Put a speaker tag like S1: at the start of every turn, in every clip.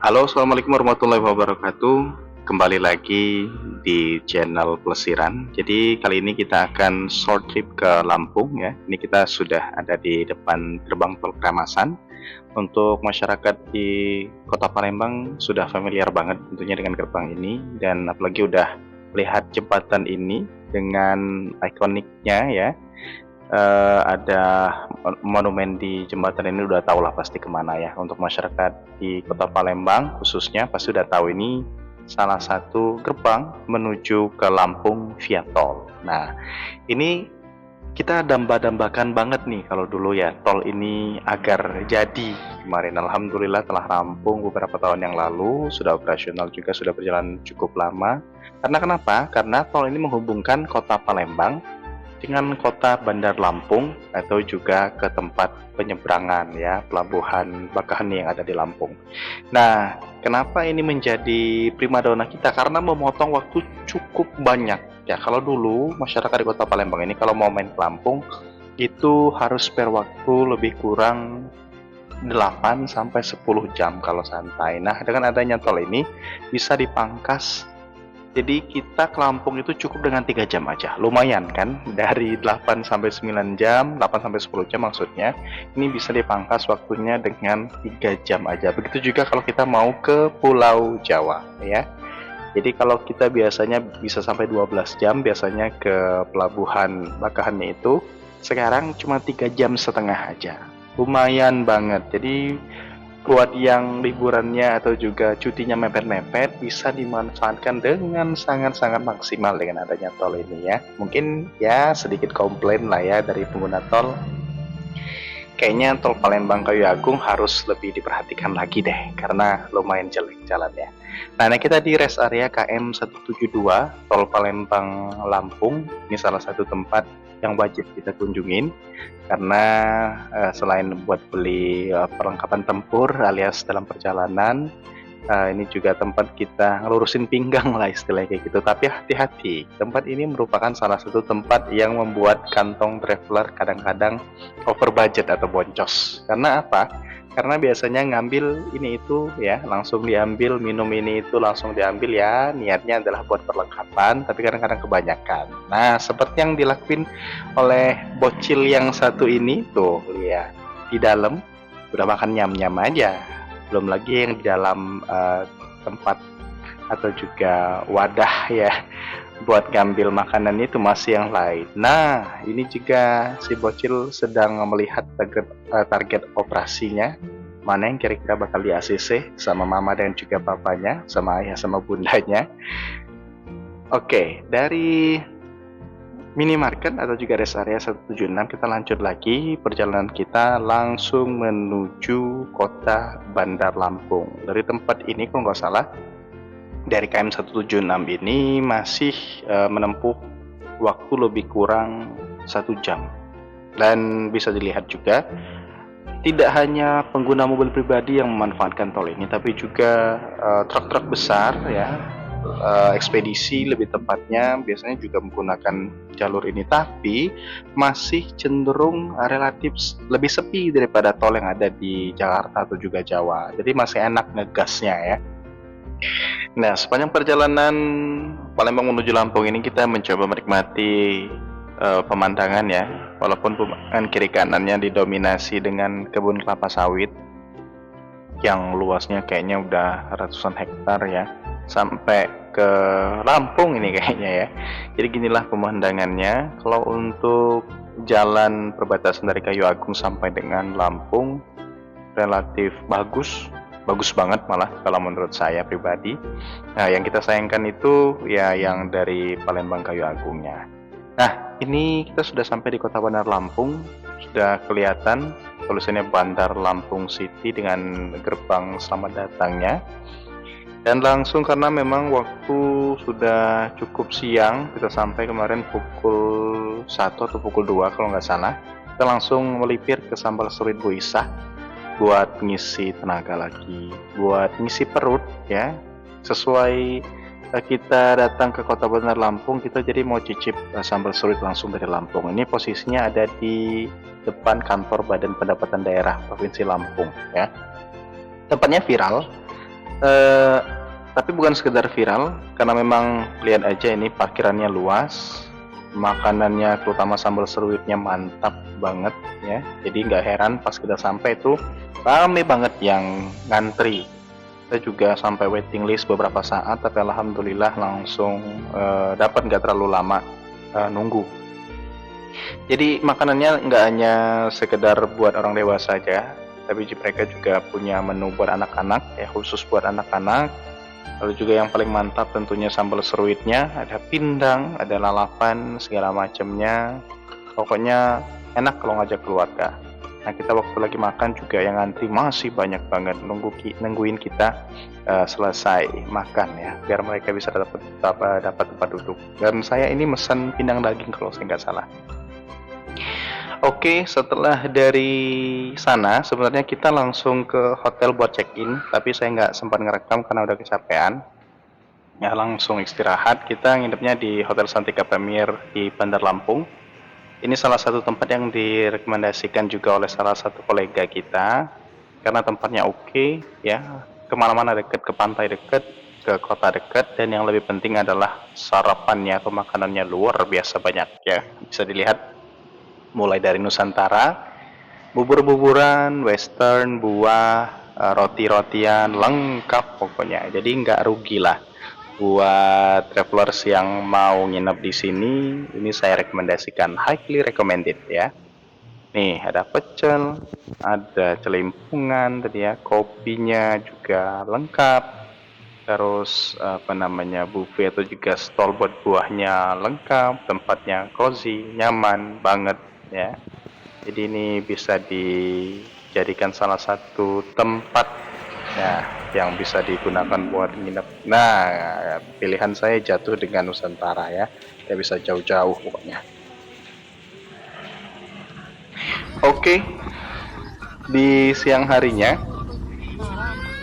S1: Halo, assalamualaikum warahmatullahi wabarakatuh. Kembali lagi di channel Plesiran. Jadi kali ini kita akan short trip ke Lampung ya. Ini kita sudah ada di depan gerbang tol Kramasan. Untuk masyarakat di Kota Palembang sudah familiar banget tentunya dengan gerbang ini, dan apalagi udah melihat jembatan ini dengan ikoniknya ya. Ada monumen di jembatan ini, udah tahu lah pasti kemana ya. Untuk masyarakat di Kota Palembang khususnya pasti udah tahu ini salah satu gerbang menuju ke Lampung via tol. Nah, ini kita damba-dambakan banget nih kalau dulu ya tol ini agar jadi kemarin. Alhamdulillah telah rampung beberapa tahun yang lalu, sudah operasional juga, sudah berjalan cukup lama. Karena kenapa? Karena tol ini menghubungkan Kota Palembang dengan kota Bandar Lampung atau juga ke tempat penyeberangan ya, pelabuhan Bakaheni yang ada di Lampung. Nah, kenapa ini menjadi primadona kita? Karena memotong waktu cukup banyak ya. Kalau dulu masyarakat di Kota Palembang ini kalau mau main ke Lampung itu harus spare waktu lebih kurang 8 sampai 10 jam kalau santai. Nah, dengan adanya tol ini bisa dipangkas, jadi kita ke Lampung itu cukup dengan 3 jam aja. Lumayan kan? Dari 8 sampai 9 jam, 8 sampai 10 jam maksudnya. Ini bisa dipangkas waktunya dengan 3 jam aja. Begitu juga kalau kita mau ke Pulau Jawa ya. Jadi kalau kita biasanya bisa sampai 12 jam biasanya ke pelabuhan Bakaheni itu, sekarang cuma 3 jam setengah aja. Lumayan banget. Jadi buat yang liburannya atau juga cutinya mepet-mepet bisa dimanfaatkan dengan sangat-sangat maksimal dengan adanya tol ini ya. Mungkin ya sedikit komplain lah ya dari pengguna tol, kayaknya tol Palembang Kayu Agung harus lebih diperhatikan lagi deh karena lumayan jelek jalannya. Nah, kita di rest area KM 172 tol Palembang Lampung. Ini salah satu tempat yang wajib kita kunjungin karena selain buat beli perlengkapan tempur alias dalam perjalanan, ini juga tempat kita ngelurusin pinggang lah istilahnya kayak gitu. Tapi hati-hati, tempat ini merupakan salah satu tempat yang membuat kantong traveler kadang-kadang over budget atau boncos. Karena apa? Karena biasanya ngambil ini itu ya langsung diambil, minum ini itu langsung diambil ya, niatnya adalah buat perlengkapan, tapi kadang-kadang kebanyakan. Nah, seperti yang dilakuin oleh bocil yang satu ini tuh, lihat di dalam udah makan nyam-nyam aja, belum lagi yang di dalam tempat atau juga wadah ya buat ngambil makanan itu masih yang lain. Nah, ini juga si bocil sedang melihat target operasinya, mana yang kira-kira bakal di ACC sama mama dan juga papanya, sama ayah sama bundanya. Oke, dari minimarket atau juga rest area 176 kita lanjut lagi perjalanan kita langsung menuju kota Bandar Lampung. Dari tempat ini kalau nggak salah dari KM 176 ini masih menempuh waktu lebih kurang 1 jam. Dan bisa dilihat juga tidak hanya pengguna mobil pribadi yang memanfaatkan tol ini, tapi juga truk-truk besar ya, ekspedisi lebih tepatnya biasanya juga menggunakan jalur ini, tapi masih cenderung relatif lebih sepi daripada tol yang ada di Jakarta atau juga Jawa. Jadi masih enak ngegasnya ya. Nah, sepanjang perjalanan Palembang menuju Lampung ini kita mencoba menikmati pemandangan ya, walaupun pemandangan kiri kanannya didominasi dengan kebun kelapa sawit yang luasnya kayaknya udah ratusan hektar ya, sampai ke Lampung ini kayaknya ya. Jadi ginilah pemandangannya. Kalau untuk jalan perbatasan dari Kayu Agung sampai dengan Lampung relatif bagus banget malah kalau menurut saya pribadi. Nah, yang kita sayangkan itu ya yang dari Palembang Kayu Agungnya. Nah, ini kita sudah sampai di kota Bandar Lampung, sudah kelihatan tulisannya Bandar Lampung City dengan gerbang selamat datangnya. Dan langsung karena memang waktu sudah cukup siang, kita sampai kemarin pukul 1 atau pukul 2 kalau nggak salah, kita langsung melipir ke Sambal Surit Bu Isah buat ngisi tenaga lagi, buat ngisi perut ya. Sesuai kita datang ke kota Bandar Lampung, kita jadi mau cicip sambal surit langsung dari Lampung. Ini posisinya ada di depan kantor Badan Pendapatan Daerah Provinsi Lampung ya. Tempatnya viral Eh, tapi bukan sekedar viral, karena memang lihat aja ini parkirannya luas, makanannya terutama sambal seruitnya mantap banget ya. Jadi nggak heran pas kita sampai tuh rame banget yang ngantri. Kita juga sampai waiting list beberapa saat, tapi alhamdulillah langsung dapat nggak terlalu lama nunggu. Jadi makanannya nggak hanya sekedar buat orang dewasa aja, tapi mereka juga punya menu buat anak-anak ya, khusus buat anak-anak. Lalu juga yang paling mantap tentunya sambal seruitnya, ada pindang, ada lalapan, segala macamnya. Pokoknya enak kalau ngajak keluarga. Nah, kita waktu lagi makan juga yang ngantri masih banyak banget nungguin kita selesai makan ya, biar mereka bisa dapat tempat duduk. Dan saya ini mesen pindang daging kalau saya nggak salah. Oke, setelah dari sana sebenarnya kita langsung ke hotel buat check-in, tapi saya nggak sempat ngerekam karena udah kecapean. Ya langsung istirahat, kita nginepnya di Hotel Santika Premier di Bandar Lampung. Ini salah satu tempat yang direkomendasikan juga oleh salah satu kolega kita, karena tempatnya oke, ya, kemana-mana deket, ke pantai deket, ke kota deket, dan yang lebih penting adalah sarapannya atau makanannya luar biasa banyak ya. Bisa dilihat mulai dari Nusantara, bubur-buburan, western, buah, roti-rotian, lengkap pokoknya. Jadi nggak rugi lah buat travelers yang mau nginep di sini. Ini saya rekomendasikan, highly recommended ya. Nih ada pecel, ada celimpungan tadi ya, kopinya juga lengkap. Terus apa namanya, buffet atau juga stall buat buahnya lengkap, tempatnya cozy, nyaman banget ya. Jadi ini bisa dijadikan salah satu tempat ya yang bisa digunakan buat nginep. Nah, pilihan saya jatuh dengan Nusantara ya. Kita bisa jauh-jauh pokoknya. Oke, di siang harinya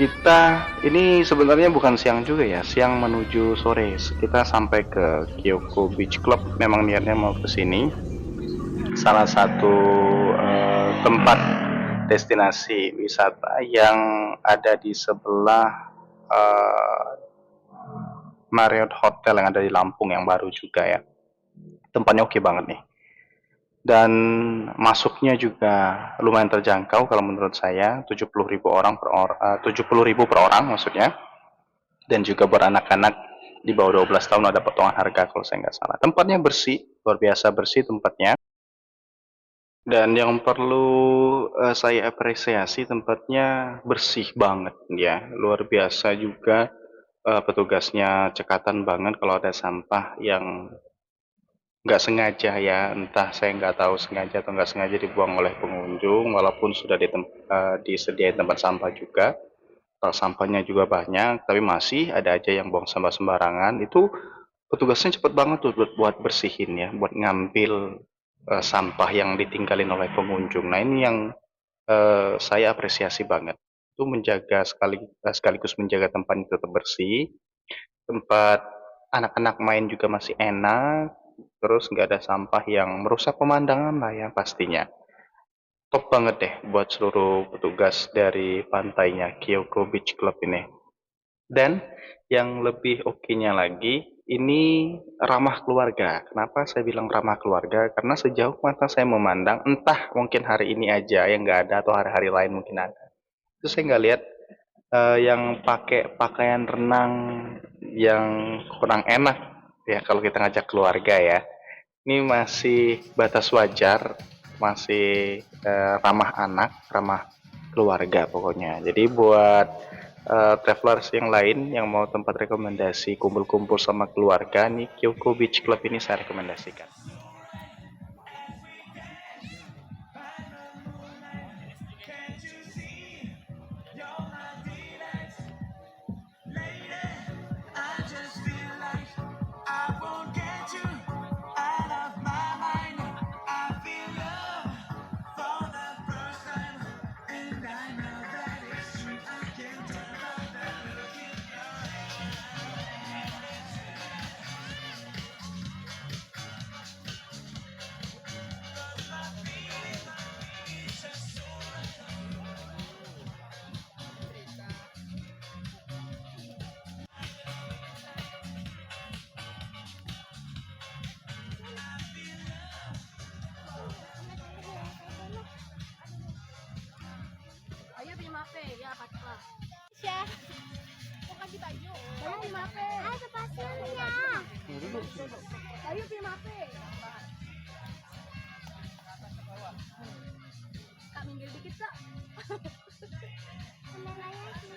S1: kita ini sebenarnya bukan siang juga ya, siang menuju sore. Kita sampai ke Kyoko Beach Club. Memang niatnya mau ke sini. Salah satu tempat destinasi wisata yang ada di sebelah uh, Marriott Hotel yang ada di Lampung yang baru juga ya. Tempatnya oke banget nih. Dan masuknya juga lumayan terjangkau kalau menurut saya, 70.000 orang per orang, 70.000 per orang maksudnya. Dan juga buat anak-anak di bawah 12 tahun ada potongan harga kalau saya nggak salah. Tempatnya bersih, luar biasa bersih tempatnya. Dan yang perlu saya apresiasi, tempatnya bersih banget ya, luar biasa juga. Petugasnya cekatan banget kalau ada sampah yang nggak sengaja ya, entah saya nggak tahu sengaja atau nggak sengaja dibuang oleh pengunjung, walaupun sudah disediain tempat sampah juga. Sampahnya juga banyak, tapi masih ada aja yang buang sampah sembarangan. Itu petugasnya cepet banget tuh buat bersihin ya, buat ngambil sampah yang ditinggalin oleh pengunjung. Nah ini yang saya apresiasi banget. Itu menjaga sekaligus menjaga tempat itu tetap bersih, tempat anak-anak main juga masih enak, terus nggak ada sampah yang merusak pemandangan lah ya pastinya. Top banget deh buat seluruh petugas dari pantainya Kyoko Beach Club ini. Dan yang lebih oke-nya lagi, ini ramah keluarga. Kenapa saya bilang ramah keluarga? Karena sejauh mata saya memandang, entah mungkin hari ini aja yang nggak ada atau hari-hari lain mungkin ada. Itu saya nggak lihat yang pakai pakaian renang yang kurang enak ya kalau kita ngajak keluarga ya. Ini masih batas wajar, masih ramah anak, ramah keluarga pokoknya. Jadi buat travelers yang lain yang mau tempat rekomendasi kumpul-kumpul sama keluarga, nih Kyoko Beach Club ini saya rekomendasikan.
S2: Mau kasih baju. Bayu pilih apa? Ada pasirnya. Bayu pilih apa? Kak minggir dikit kak. Kameranya sih.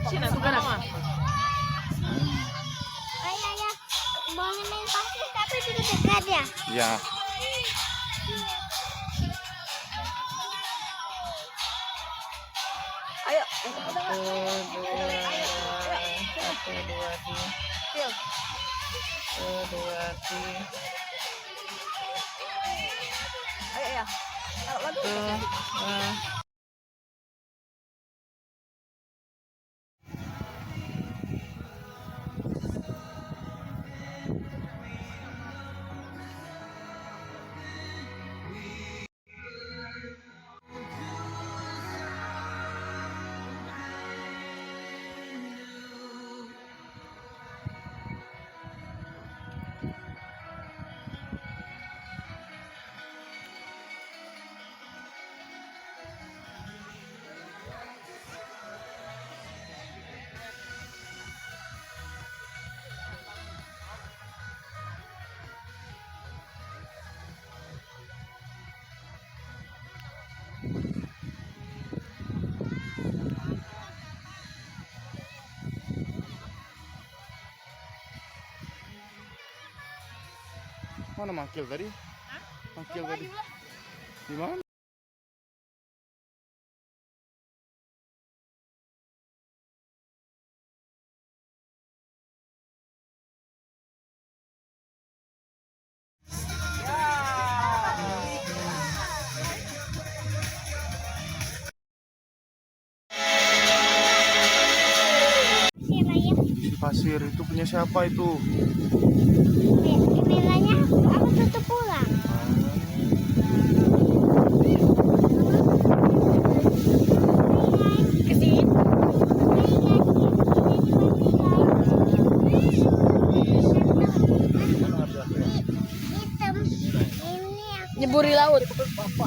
S3: Sini suka nama.
S2: Ayah ya, mau main pasir tapi sudah dekat ya.
S1: Ya.
S3: Ayo. Satu, dua, tiga. Satu, dua, tiga. Ayo ya. Kalau lagu.
S4: Mana mangkil tadi? Mangkil tadi. Di mana?
S2: Siapa ya?
S4: Pasir itu punya siapa itu?
S2: Kameranya aku tutup pulang.
S3: Kesini.
S2: Hitam. Ini aku.
S3: Nyeburi laut. Apa?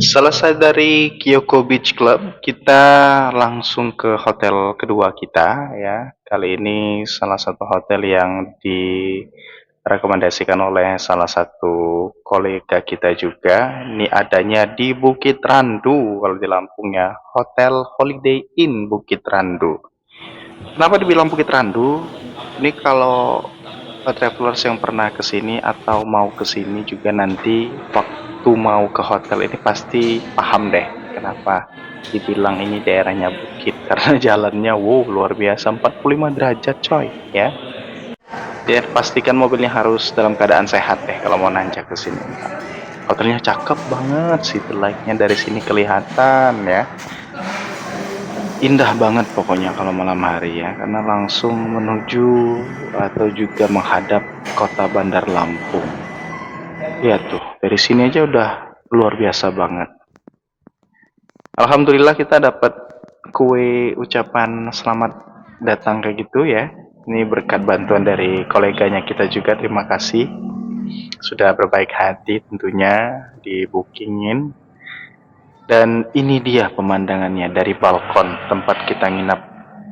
S1: Selesai dari Kyoko Beach Club, kita langsung ke hotel kedua kita ya. Kali ini salah satu hotel yang direkomendasikan oleh salah satu kolega kita juga. Ini adanya di Bukit Randu kalau di Lampung ya. Hotel Holiday Inn Bukit Randu. Kenapa dibilang Bukit Randu? Ini kalau travelers yang pernah ke sini atau mau ke sini juga nanti waktu mau ke hotel ini pasti paham deh kenapa dibilang ini daerahnya bukit karena jalannya wow luar biasa 45 derajat coy ya. Dan pastikan mobilnya harus dalam keadaan sehat deh kalau mau nanjak ke sini. Hotelnya cakep banget, city light-nya dari sini kelihatan ya. Indah banget pokoknya kalau malam hari ya, karena langsung menuju atau juga menghadap kota Bandar Lampung. Lihat tuh, dari sini aja udah luar biasa banget. Alhamdulillah kita dapat kue ucapan selamat datang kayak gitu ya. Ini berkat bantuan dari koleganya kita juga, terima kasih. Sudah berbaik hati tentunya di bookingin. Dan ini dia pemandangannya dari balkon tempat kita nginap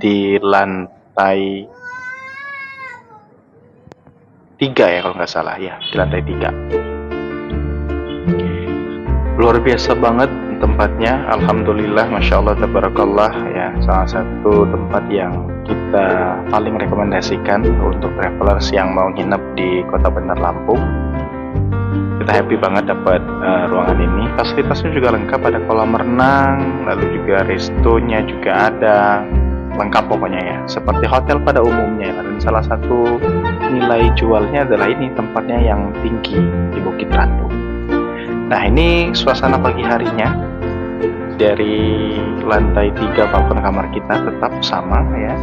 S1: di lantai 3 ya kalau nggak salah ya, di lantai 3. Luar biasa banget tempatnya, alhamdulillah, masya Allah, tabarakallah ya, salah satu tempat yang kita paling rekomendasikan untuk travelers yang mau nginep di kota Bandar Lampung. Kita happy banget dapat ruangan ini. Fasilitasnya juga lengkap, ada kolam renang, lalu juga restonya juga ada, lengkap pokoknya ya, seperti hotel pada umumnya. Dan salah satu nilai jualnya adalah ini tempatnya yang tinggi di Bukit Randu. Nah ini suasana pagi harinya dari lantai 3 balkon kamar kita tetap sama ya,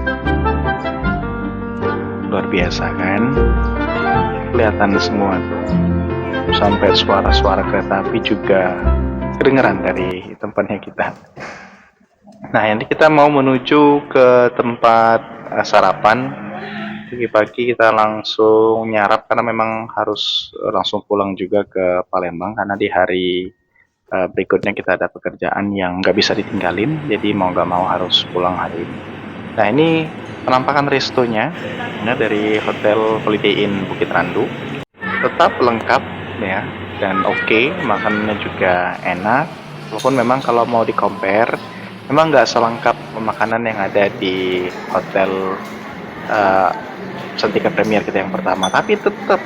S1: luar biasa kan, kelihatan semua tuh. Sampai suara-suara kereta api juga kedengeran dari tempatnya kita. Nah ini kita mau menuju ke tempat sarapan. Pagi-pagi kita langsung nyarap karena memang harus langsung pulang juga ke Palembang karena di hari berikutnya kita ada pekerjaan yang nggak bisa ditinggalin, jadi mau nggak mau harus pulang hari ini. Nah ini penampakan restonya dari Hotel Holiday Inn Bukit Randu, tetap lengkap ya, dan oke, makanannya juga enak. Walaupun memang kalau mau di compare memang nggak selengkap makanan yang ada di hotel Cantika Premier kita yang pertama, tapi tetap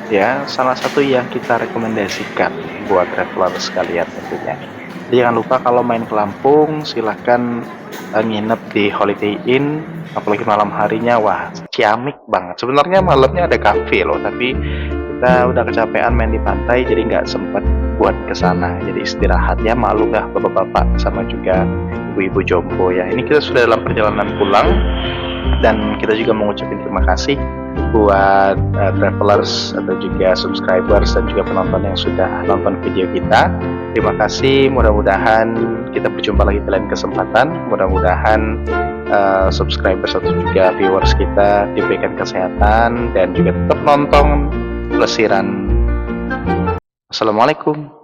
S1: ya salah satu yang kita rekomendasikan buat travelers sekalian tentunya. Jadi jangan lupa kalau main ke Lampung silahkan nginep di Holiday Inn, apalagi malam harinya wah ciamik banget. Sebenarnya malamnya ada cafe loh, tapi kita udah kecapean main di pantai jadi nggak sempet buat kesana, jadi istirahat ya, malu dah bapak-bapak sama juga ibu-ibu jompo ya. Ini kita sudah dalam perjalanan pulang dan kita juga mengucapkan terima kasih buat travelers atau juga subscribers dan juga penonton yang sudah nonton video kita. Terima kasih, mudah-mudahan kita berjumpa lagi di lain kesempatan. Mudah-mudahan subscribers atau juga viewers kita diberikan kesehatan dan juga tetap nonton Plesiran. Assalamualaikum.